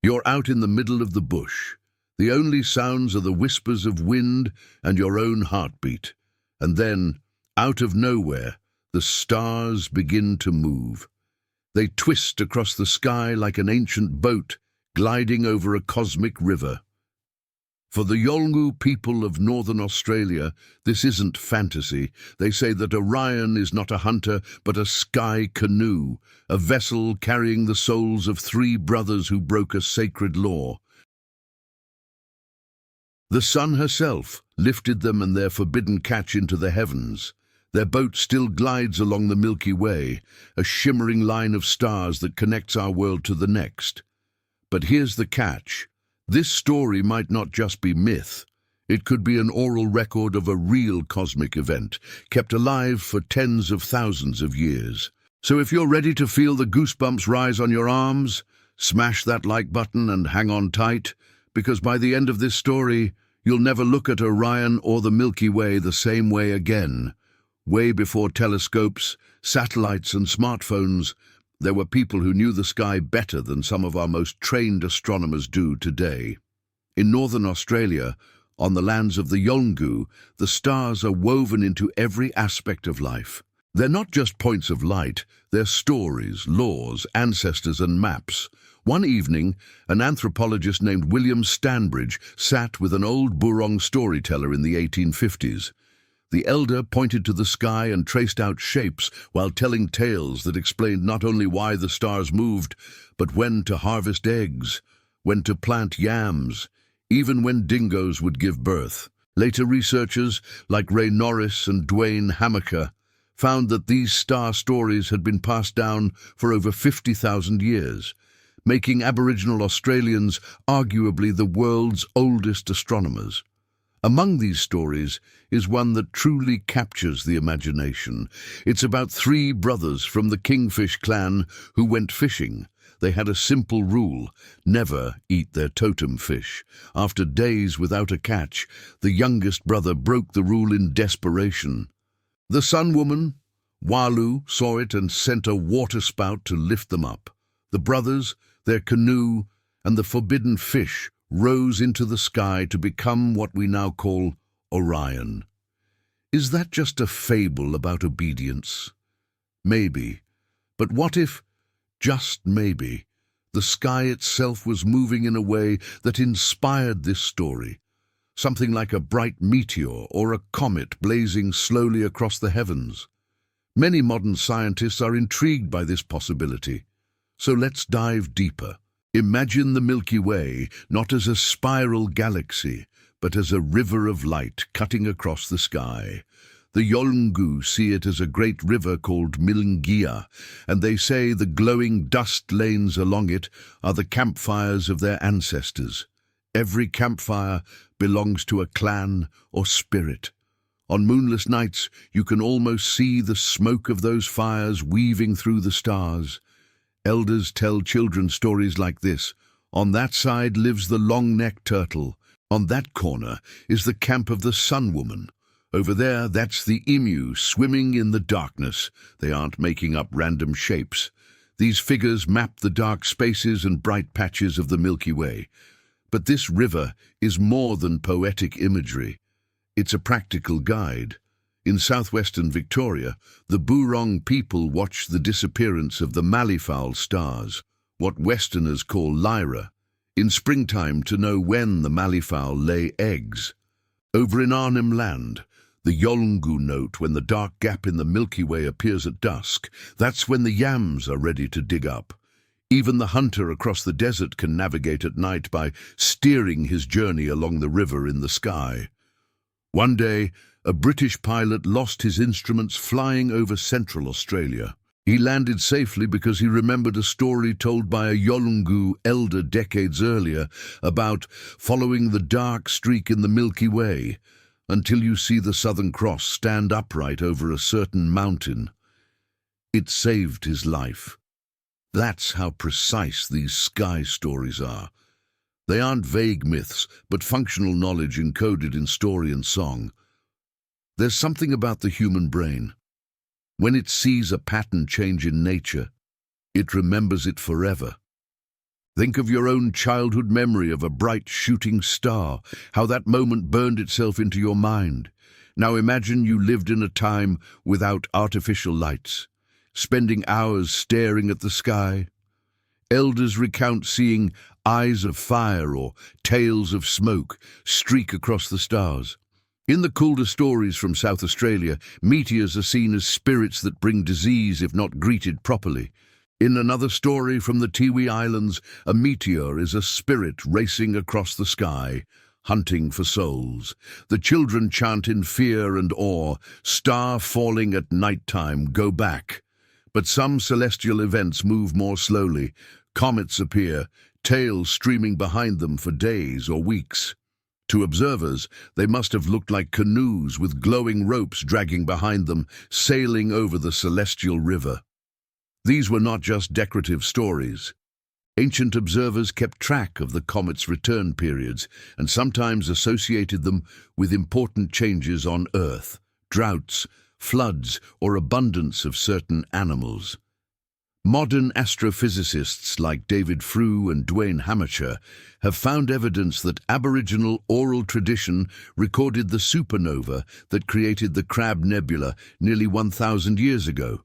You're out in the middle of the bush. The only sounds are the whispers of wind and your own heartbeat. And then, out of nowhere, the stars begin to move. They twist across the sky like an ancient boat gliding over a cosmic river. For the Yolŋu people of northern Australia, this isn't fantasy. They say that Orion is not a hunter, but a sky canoe, a vessel carrying the souls of 3 brothers who broke a sacred law. The sun herself lifted them and their forbidden catch into the heavens. Their boat still glides along the Milky Way, a shimmering line of stars that connects our world to the next. But here's the catch. This story might not just be myth. It could be an oral record of a real cosmic event, kept alive for tens of thousands of years. So if you're ready to feel the goosebumps rise on your arms, smash that like button and hang on tight, because by the end of this story, you'll never look at Orion or the Milky Way the same way again. Way before telescopes, satellites and smartphones, there were people who knew the sky better than some of our most trained astronomers do today. In northern Australia, on the lands of the Yolŋu, the stars are woven into every aspect of life. They're not just points of light, they're stories, laws, ancestors and maps. One evening, an anthropologist named William Stanbridge sat with an old Burong storyteller in the 1850s. The elder pointed to the sky and traced out shapes while telling tales that explained not only why the stars moved, but when to harvest eggs, when to plant yams, even when dingoes would give birth. Later researchers, like Ray Norris and Dwayne Hamaker, found that these star stories had been passed down for over 50,000 years, making Aboriginal Australians arguably the world's oldest astronomers. Among these stories is one that truly captures the imagination. It's about 3 brothers from the Kingfish clan who went fishing. They had a simple rule: never eat their totem fish. After days without a catch, the youngest brother broke the rule in desperation. The Sun Woman, Walu, saw it and sent a waterspout to lift them up. The brothers, their canoe, and the forbidden fish rose into the sky to become what we now call Orion. Is that just a fable about obedience? Maybe. But what if, just maybe, the sky itself was moving in a way that inspired this story? Something like a bright meteor or a comet blazing slowly across the heavens. Many modern scientists are intrigued by this possibility. So let's dive deeper. Imagine the Milky Way not as a spiral galaxy, but as a river of light cutting across the sky. The Yolŋu see it as a great river called Milky, and they say the glowing dust lanes along it are the campfires of their ancestors. Every campfire belongs to a clan or spirit. On moonless nights, you can almost see the smoke of those fires weaving through the stars. Elders tell children stories like this. On that side lives the long-necked turtle. On that corner is the camp of the Sun Woman. Over there, that's the emu swimming in the darkness. They aren't making up random shapes. These figures map the dark spaces and bright patches of the Milky Way. But this river is more than poetic imagery. It's a practical guide. In southwestern Victoria, the Burong people watch the disappearance of the Malleefowl stars, what Westerners call Lyra, in springtime to know when the Malleefowl lay eggs. Over in Arnhem Land, the Yolŋu note when the dark gap in the Milky Way appears at dusk. That's when the yams are ready to dig up. Even the hunter across the desert can navigate at night by steering his journey along the river in the sky. One day, a British pilot lost his instruments flying over central Australia. He landed safely because he remembered a story told by a Yolŋu elder decades earlier about following the dark streak in the Milky Way until you see the Southern Cross stand upright over a certain mountain. It saved his life. That's how precise these sky stories are. They aren't vague myths, but functional knowledge encoded in story and song. There's something about the human brain. When it sees a pattern change in nature, it remembers it forever. Think of your own childhood memory of a bright shooting star, how that moment burned itself into your mind. Now imagine you lived in a time without artificial lights, spending hours staring at the sky. Elders recount seeing eyes of fire or tails of smoke streak across the stars. In the colder stories from South Australia, meteors are seen as spirits that bring disease if not greeted properly. In another story from the Tiwi Islands, a meteor is a spirit racing across the sky, hunting for souls. The children chant in fear and awe, "Star falling at night time, go back." But some celestial events move more slowly. Comets appear, tails streaming behind them for days or weeks. To observers, they must have looked like canoes with glowing ropes dragging behind them, sailing over the celestial river. These were not just decorative stories. Ancient observers kept track of the comet's return periods and sometimes associated them with important changes on Earth, droughts, floods, or abundance of certain animals. Modern astrophysicists like David Frew and Dwayne Hamacher have found evidence that Aboriginal oral tradition recorded the supernova that created the Crab Nebula nearly 1,000 years ago.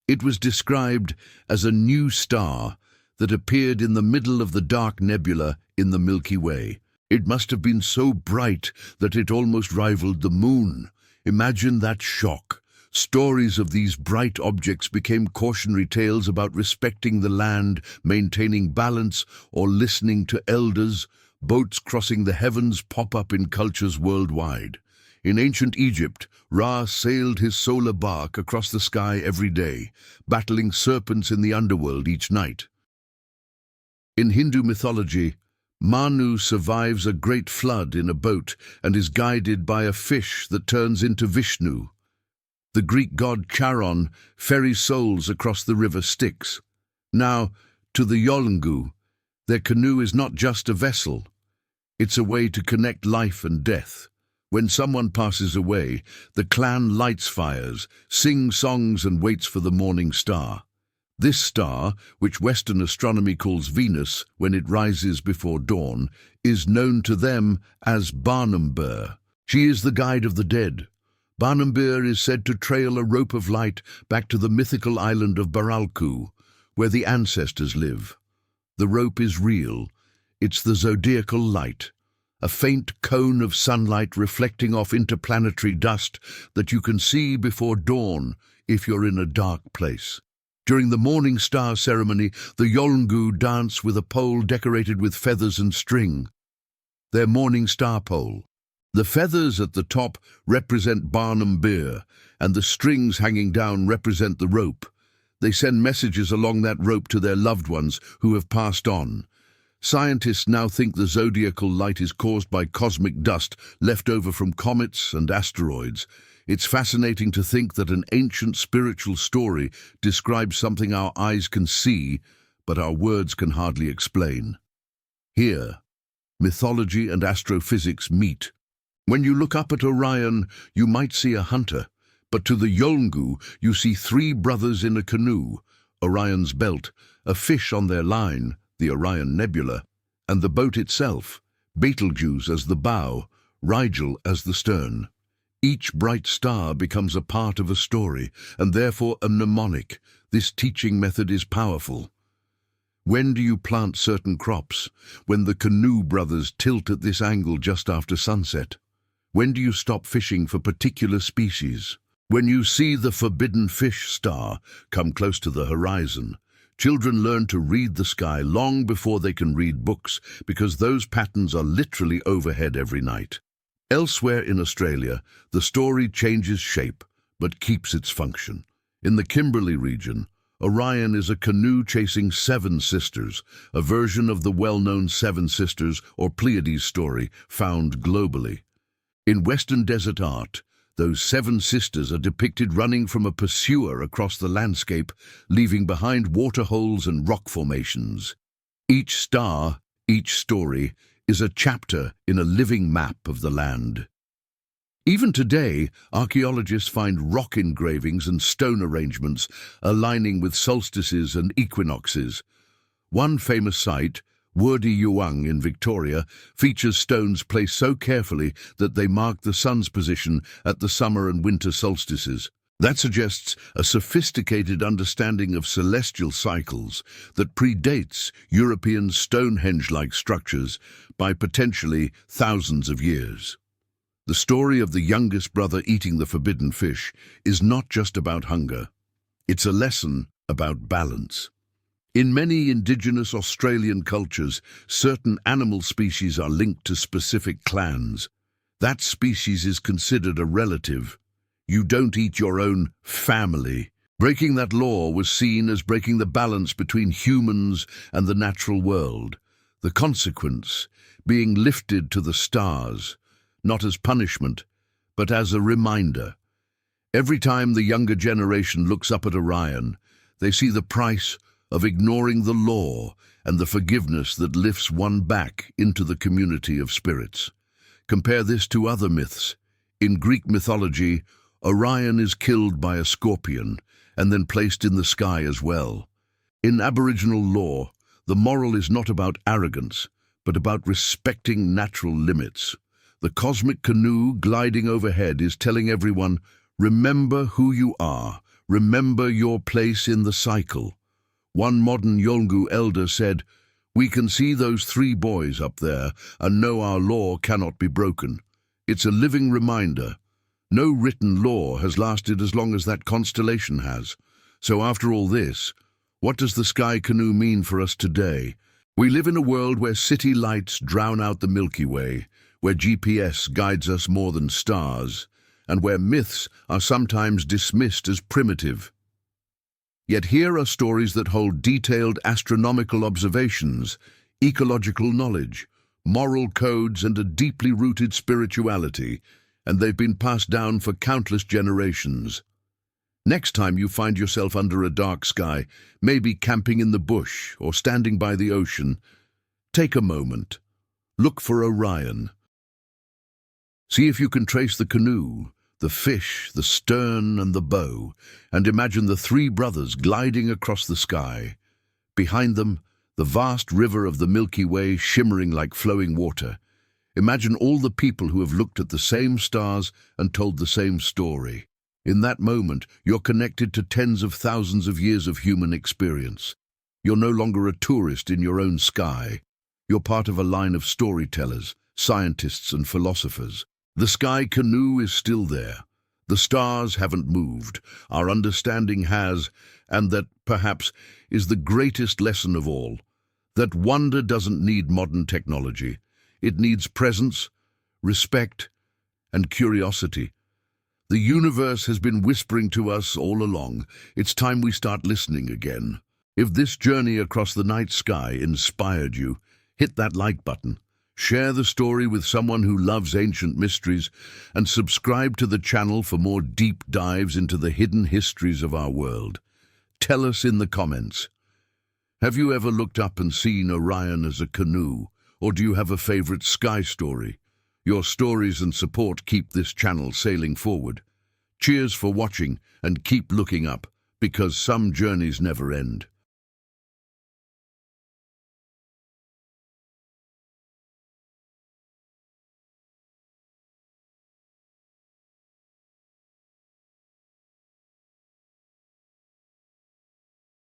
It was described as a new star that appeared in the middle of the dark nebula in the Milky Way. It must have been so bright that it almost rivaled the moon. Imagine that shock. Stories of these bright objects became cautionary tales about respecting the land, maintaining balance, or listening to elders. Boats crossing the heavens pop up in cultures worldwide. In ancient Egypt, Ra sailed his solar bark across the sky every day, battling serpents in the underworld each night. In Hindu mythology, Manu survives a great flood in a boat and is guided by a fish that turns into Vishnu. The Greek god Charon ferries souls across the river Styx. Now, to the Yolŋu, their canoe is not just a vessel. It's a way to connect life and death. When someone passes away, the clan lights fires, sings songs and waits for the morning star. This star, which Western astronomy calls Venus when it rises before dawn, is known to them as Barnumbeer. She is the guide of the dead. Barnumbeer is said to trail a rope of light back to the mythical island of Baralku, where the ancestors live. The rope is real. It's the zodiacal light, a faint cone of sunlight reflecting off interplanetary dust that you can see before dawn if you're in a dark place. During the morning star ceremony, the Yolŋu dance with a pole decorated with feathers and string, their morning star pole. The feathers at the top represent Barnumbeer, and the strings hanging down represent the rope. They send messages along that rope to their loved ones who have passed on. Scientists now think the zodiacal light is caused by cosmic dust left over from comets and asteroids. It's fascinating to think that an ancient spiritual story describes something our eyes can see, but our words can hardly explain. Here, mythology and astrophysics meet. When you look up at Orion, you might see a hunter, but to the Yolŋu, you see three brothers in a canoe, Orion's belt, a fish on their line, the Orion Nebula, and the boat itself, Betelgeuse as the bow, Rigel as the stern. Each bright star becomes a part of a story, and therefore a mnemonic. This teaching method is powerful. When do you plant certain crops? When the canoe brothers tilt at this angle just after sunset. When do you stop fishing for particular species? When you see the forbidden fish star come close to the horizon. Children learn to read the sky long before they can read books because those patterns are literally overhead every night. Elsewhere in Australia, the story changes shape but keeps its function. In the Kimberley region, Orion is a canoe chasing seven sisters, a version of the well-known Seven Sisters or Pleiades story found globally. In Western desert art, those seven sisters are depicted running from a pursuer across the landscape, leaving behind waterholes and rock formations. Each star, each story, is a chapter in a living map of the land. Even today, archaeologists find rock engravings and stone arrangements aligning with solstices and equinoxes. One famous site, Yolŋu in Victoria, features stones placed so carefully that they mark the sun's position at the summer and winter solstices. That suggests a sophisticated understanding of celestial cycles that predates European Stonehenge-like structures by potentially thousands of years. The story of the youngest brother eating the forbidden fish is not just about hunger. It's a lesson about balance. In many indigenous Australian cultures, certain animal species are linked to specific clans. That species is considered a relative. You don't eat your own family. Breaking that law was seen as breaking the balance between humans and the natural world. The consequence being lifted to the stars, not as punishment, but as a reminder. Every time the younger generation looks up at Orion, they see the price of ignoring the law and the forgiveness that lifts one back into the community of spirits. Compare this to other myths. In Greek mythology, Orion is killed by a scorpion and then placed in the sky as well. In Aboriginal law, the moral is not about arrogance, but about respecting natural limits. The cosmic canoe gliding overhead is telling everyone, remember who you are, remember your place in the cycle. One modern Yolŋu elder said, we can see those 3 boys up there and know our law cannot be broken. It's a living reminder. No written law has lasted as long as that constellation has. So after all this, what does the Sky Canoe mean for us today? We live in a world where city lights drown out the Milky Way, where GPS guides us more than stars, and where myths are sometimes dismissed as primitive. Yet here are stories that hold detailed astronomical observations, ecological knowledge, moral codes, and a deeply rooted spirituality, and they've been passed down for countless generations. Next time you find yourself under a dark sky, maybe camping in the bush or standing by the ocean, take a moment. Look for Orion. See if you can trace the canoe, the fish, the stern, and the bow, and imagine the 3 brothers gliding across the sky. Behind them, the vast river of the Milky Way shimmering like flowing water. Imagine all the people who have looked at the same stars and told the same story. In that moment, you're connected to tens of thousands of years of human experience. You're no longer a tourist in your own sky. You're part of a line of storytellers, scientists, and philosophers. The Sky Canoe is still there. The stars haven't moved. Our understanding has, and that, perhaps, is the greatest lesson of all. That wonder doesn't need modern technology. It needs presence, respect, and curiosity. The universe has been whispering to us all along. It's time we start listening again. If this journey across the night sky inspired you, hit that like button. Share the story with someone who loves ancient mysteries, and subscribe to the channel for more deep dives into the hidden histories of our world. Tell us in the comments. Have you ever looked up and seen Orion as a canoe, or do you have a favorite sky story? Your stories and support keep this channel sailing forward. Cheers for watching, and keep looking up, because some journeys never end.